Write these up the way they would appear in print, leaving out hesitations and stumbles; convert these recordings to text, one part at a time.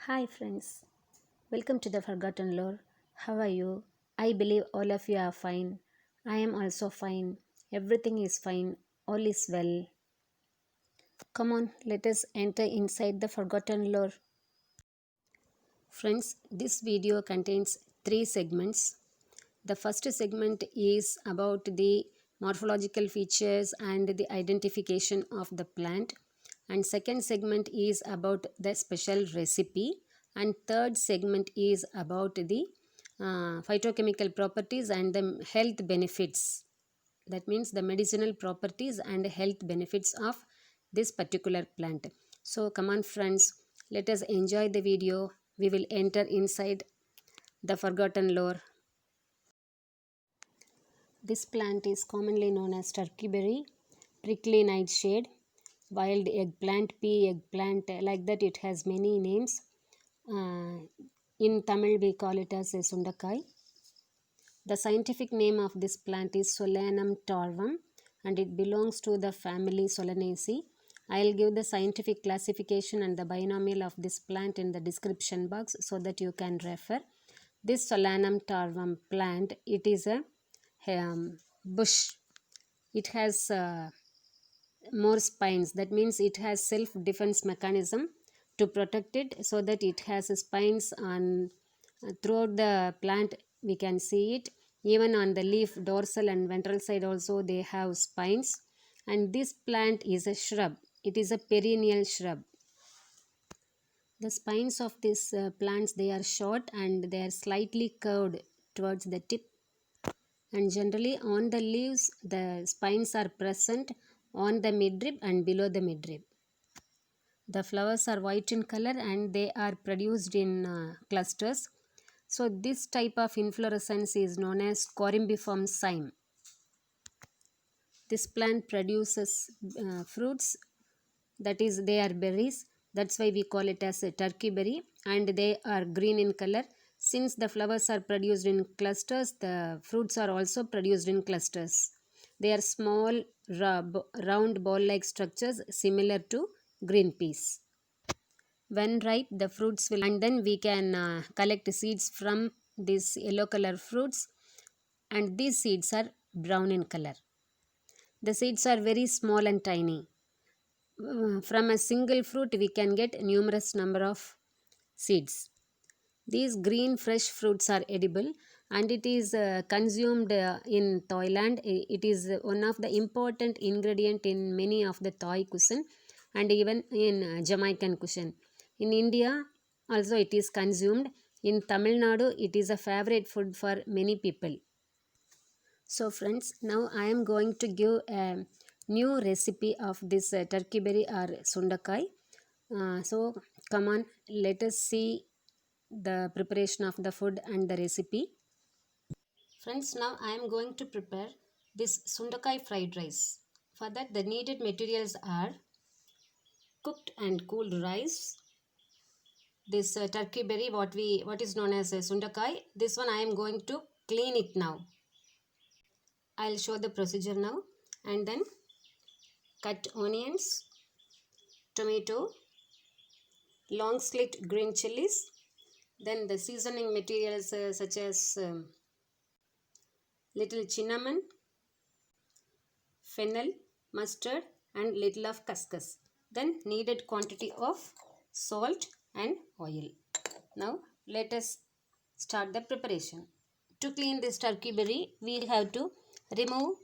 Hi friends, welcome to the Forgotten Lore. How are you? I believe all of you are fine. I am also fine. Everything is fine. All is well. Come on, let us enter inside the Forgotten Lore. Friends, this video contains three segments. The first segment is about the morphological features and the identification of the plant. And second segment is about the special recipe. And third segment is about the phytochemical properties and the health benefits. That means the medicinal properties and health benefits of this particular plant. So come on friends, let us enjoy the video. We will enter inside the forgotten lore. This plant is commonly known as turkeyberry, prickly nightshade, wild eggplant, pea eggplant, like that it has many names. Uh, in Tamil we call it as a sundakai. The scientific name of this plant is Solanum torvum and it belongs to the family Solanaceae. I'll give the scientific classification and the binomial of this plant in the description box so that you can refer. This Solanum torvum plant, it is a bush. It has more spines. That means it has self-defense mechanism to protect it, so that it has spines on throughout the plant. We can see it even on the leaf, dorsal and ventral side also they have spines. And this plant is a shrub. It is a perennial shrub. The spines of these plants, they are short and they are slightly curved towards the tip, and generally on the leaves the spines are present on the midrib and below the midrib. The flowers are white in color and they are produced in clusters. So this type of inflorescence is known as corymbiform cyme. This plant produces fruits, that is they are berries. That's why we call it as a turkey berry, and they are green in color. Since the flowers are produced in clusters, the fruits are also produced in clusters. They are small round ball like structures similar to green peas. When ripe the fruits will, and then we can collect seeds from these yellow color fruits, and these seeds are brown in color. The seeds are very small and tiny. From a single fruit we can get numerous number of seeds. These green fresh fruits are edible and it is consumed in Thailand. It is one of the important ingredient in many of the Thai cuisine and even in Jamaican cuisine. In India also it is consumed. In Tamil Nadu it is a favorite food for many people. So friends, now I am going to give a new recipe of this turkey berry or sundakai. So come on, let us see the preparation of the food and the recipe. Friends, now I am going to prepare this sundakai fried rice. For that the needed materials are cooked and cooled rice, this turkey berry, what is known as a sundakai. This one I am going to clean it now. I'll show the procedure now. And then cut onions, tomato, long slit green chilies, then the seasoning materials such as little cinnamon, fennel, mustard and little of cascus. Then needed quantity of salt and oil. Now let us start the preparation. To clean this turkey berry, we have to remove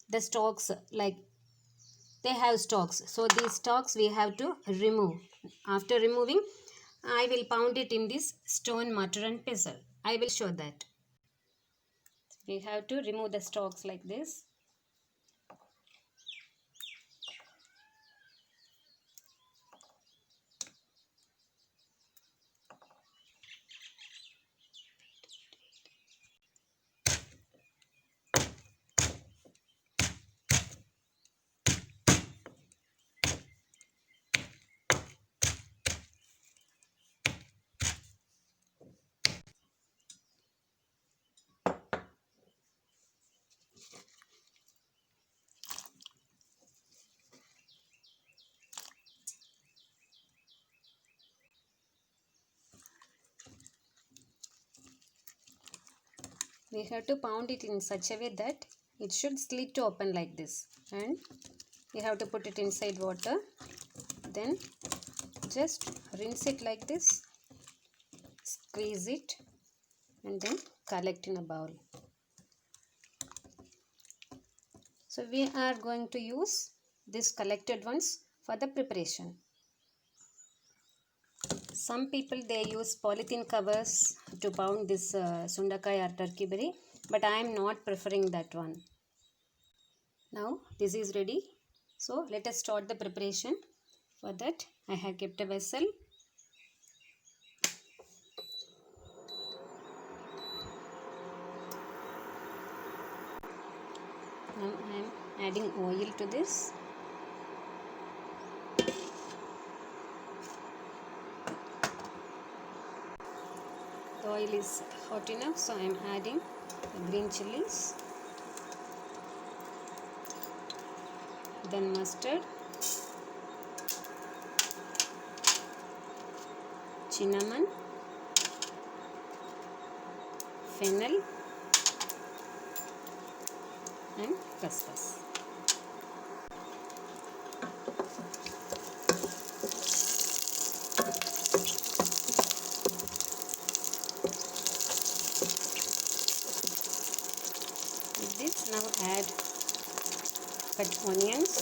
the stalks, like they have stalks, so these stalks we have to remove. After removing, I will pound it in this stone mortar and pestle. I will show that. We have to remove the stalks like this. We have to pound it in such a way that it should slit open like this, and we have to put it inside water. Then just rinse it like this, squeeze it, and then collect in a bowl. So we are going to use this collected ones for the preparation. Some people they use polythene covers to pound this sundakai or turkey berry, but I am not preferring that one. Now this is ready. So let us start the preparation. For that I have kept a vessel. Now I am adding oil to this. The oil is hot enough, so I am adding the green chilies, then mustard, cinnamon, fennel, and cuscus. With this, now add cut onions,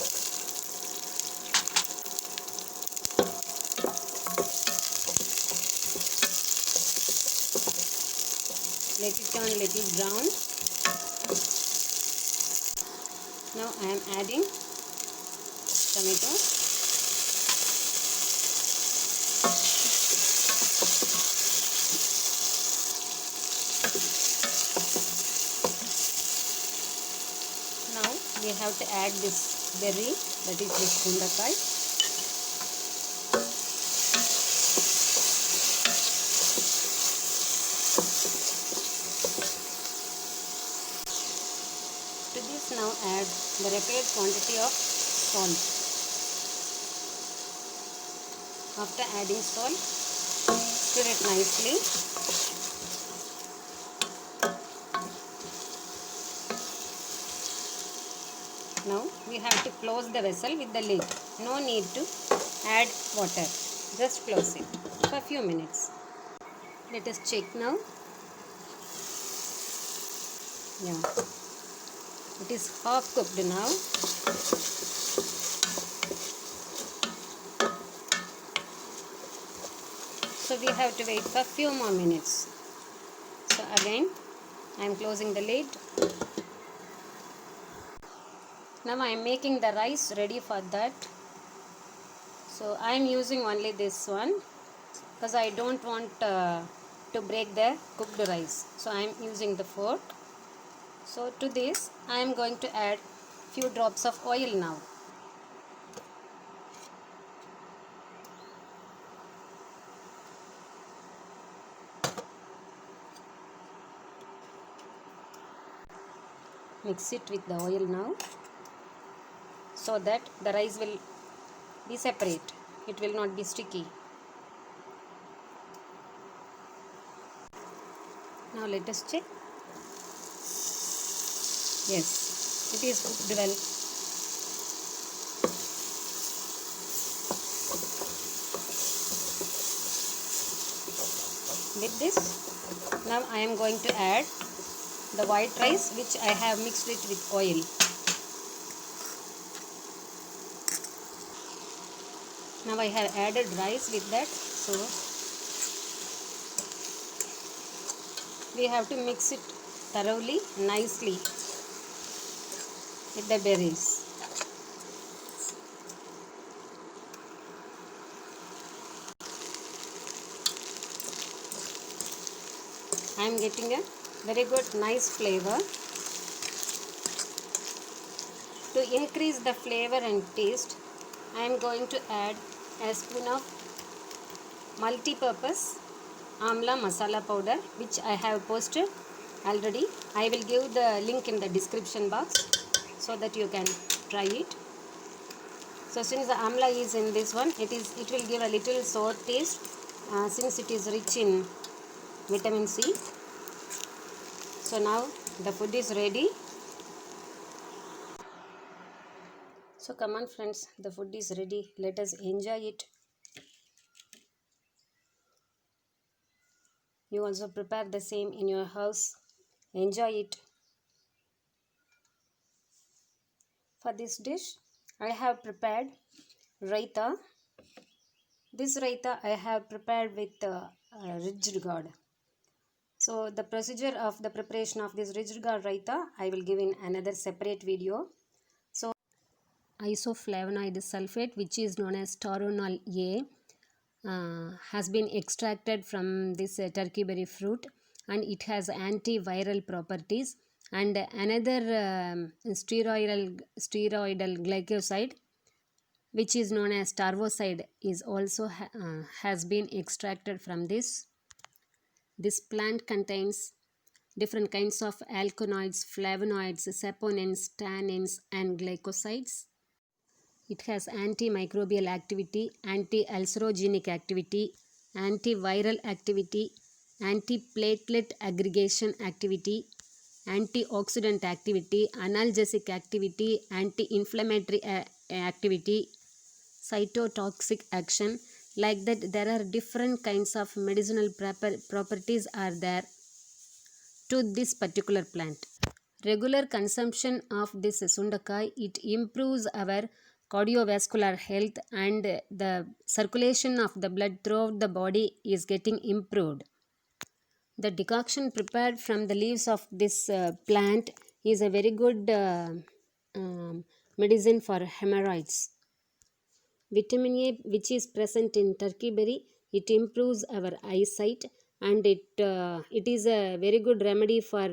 let it turn little brown. Now I am adding tomato, now we have to add this berry, that is this sundakai. To this now add the required quantity of salt. After adding salt, stir it nicely. Now we have to close the vessel with the lid. No need to add water. Just close it for a few minutes. Let us check now. Yeah, it is half cooked now. So we have to wait for a few more minutes. So again I am closing the lid. Now I am making the rice ready for that. So I am using only this one because I don't want to break the cooked rice. So I am using the fork. So to this I am going to add few drops of oil now. Mix it with the oil now, so that the rice will be separate. It will not be sticky. Now let us check. Yes, it is cooked well. With this, now I am going to add the white rice which I have mixed it with oil. Now I have added rice with that, so we have to mix it thoroughly, nicely with the berries. I am getting a very good nice flavor. To increase the flavor and taste, I am going to add a spoon of multi-purpose amla masala powder, which I have posted already. I will give the link in the description box so that you can try it. So since the amla is in this one, it will give a little sour taste since it is rich in vitamin C. So now the food is ready. So come on friends, the food is ready. Let us enjoy it. You also prepare the same in your house. Enjoy it. For this dish, I have prepared raita. This raita I have prepared with ridged gourd. So the procedure of the preparation of this ridged gourd raita I will give in another separate video. So isoflavonoid sulfate, which is known as tauronal A, has been extracted from this turkey berry fruit, and it has antiviral properties. And another steroidal glycoside, which is known as tarvoside, is also has been extracted from this. This plant contains different kinds of alkaloids, flavonoids, saponins, tannins, and glycosides. It has antimicrobial activity, anti-ulcerogenic activity, antiviral activity, antiplatelet aggregation activity, antioxidant activity, analgesic activity, anti-inflammatory activity, cytotoxic action. Like that, there are different kinds of medicinal properties are there to this particular plant. Regular consumption of this sundakai, it improves our cardiovascular health, and the circulation of the blood throughout the body is getting improved. The decoction prepared from the leaves of this plant is a very good medicine for hemorrhoids. Vitamin A, which is present in turkey berry, it improves our eyesight, and it is a very good remedy for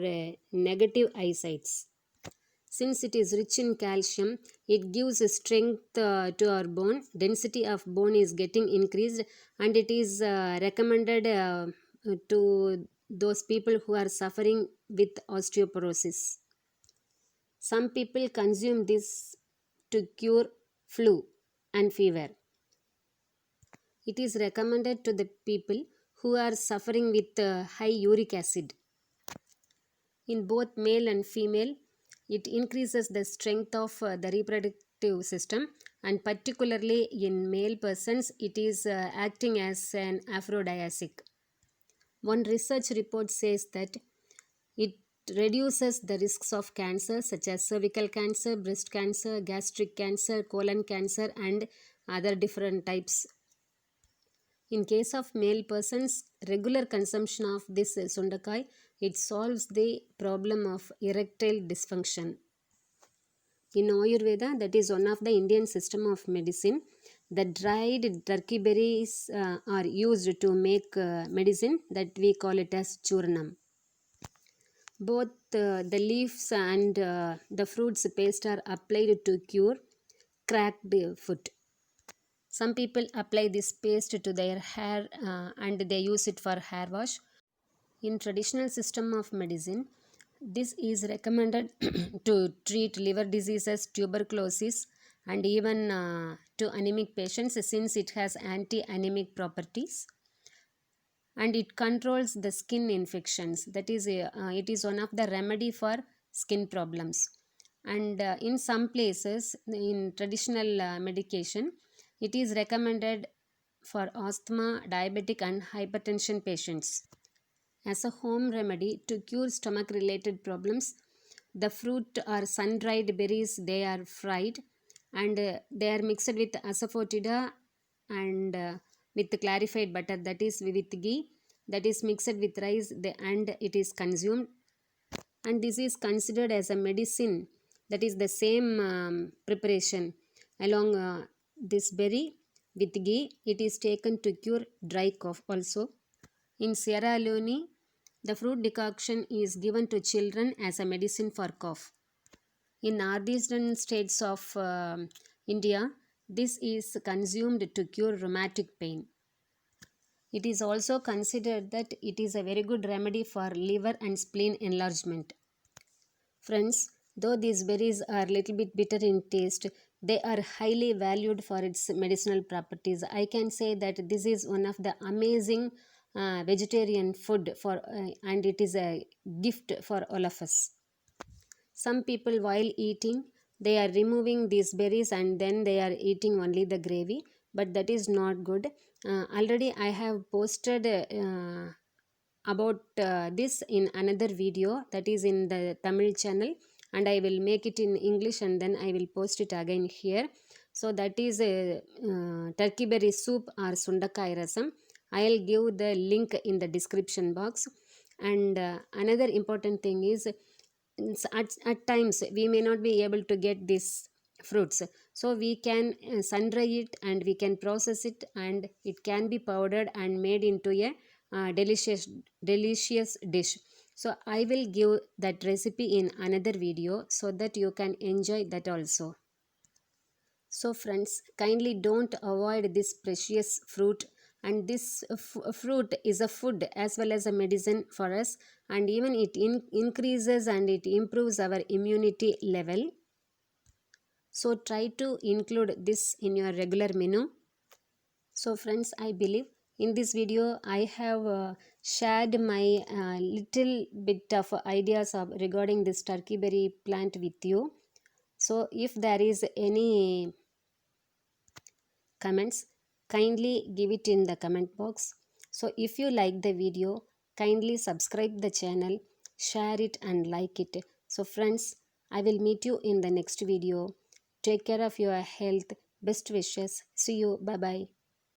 negative eyesights. Since it is rich in calcium, it gives strength to our bone. Density of bone is getting increased, and it is recommended to those people who are suffering with osteoporosis. Some people consume this to cure flu and fever. It is recommended to the people who are suffering with high uric acid. In both male and female, it increases the strength of the reproductive system, and particularly in male persons, it is acting as an aphrodisiac. One research report says that it reduces the risks of cancer such as cervical cancer, breast cancer, gastric cancer, colon cancer, and other different types. In case of male persons, regular consumption of this sundakai, it solves the problem of erectile dysfunction. In Ayurveda, that is one of the Indian system of medicine, the dried turkey berries are used to make medicine that we call it as churnam. Both the leaves and the fruits paste are applied to cure cracked foot. Some people apply this paste to their hair and they use it for hair wash. In traditional system of medicine, this is recommended to treat liver diseases, tuberculosis, and even to anemic patients, since it has anti-anemic properties, and it controls the skin infections. That is, it is one of the remedy for skin problems. And in some places, in traditional medication, it is recommended for asthma, diabetic, and hypertension patients. As a home remedy to cure stomach related problems, the fruit or sun dried berries, they are fried, and they are mixed with asafoetida and with clarified butter, that is with ghee, that is mixed with rice, and it is consumed. And this is considered as a medicine, that is the same preparation along this berry with ghee, it is taken to cure dry cough also. In Sierra Leone, the fruit decoction is given to children as a medicine for cough. In northeastern states of India, this is consumed to cure rheumatic pain. It is also considered that it is a very good remedy for liver and spleen enlargement. Friends, though these berries are little bit bitter in taste, they are highly valued for its medicinal properties. I can say that this is one of the amazing vegetarian food for and it is a gift for all of us. Some people while eating, they are removing these berries and then they are eating only the gravy, but that is not good. Already I have posted about this in another video, that is in the Tamil channel, and I will make it in English and then I will post it again here. So that is a turkey berry soup or sundakai rasam. I'll give the link in the description box. And another important thing is, at times we may not be able to get these fruits, so we can sun dry it and we can process it, and it can be powdered and made into a delicious dish. So I will give that recipe in another video so that you can enjoy that also. So, friends, kindly don't avoid this precious fruit. And this fruit is a food as well as a medicine for us, and even it increases and it improves our immunity level. So, try to include this in your regular menu. So, friends, I believe in this video I have shared my little bit of ideas of regarding this turkey berry plant with you. So, if there is any comments, kindly give it in the comment box. So if you like the video, kindly subscribe the channel, share it and like it. So friends, I will meet you in the next video. Take care of your health. Best wishes. See you. Bye bye.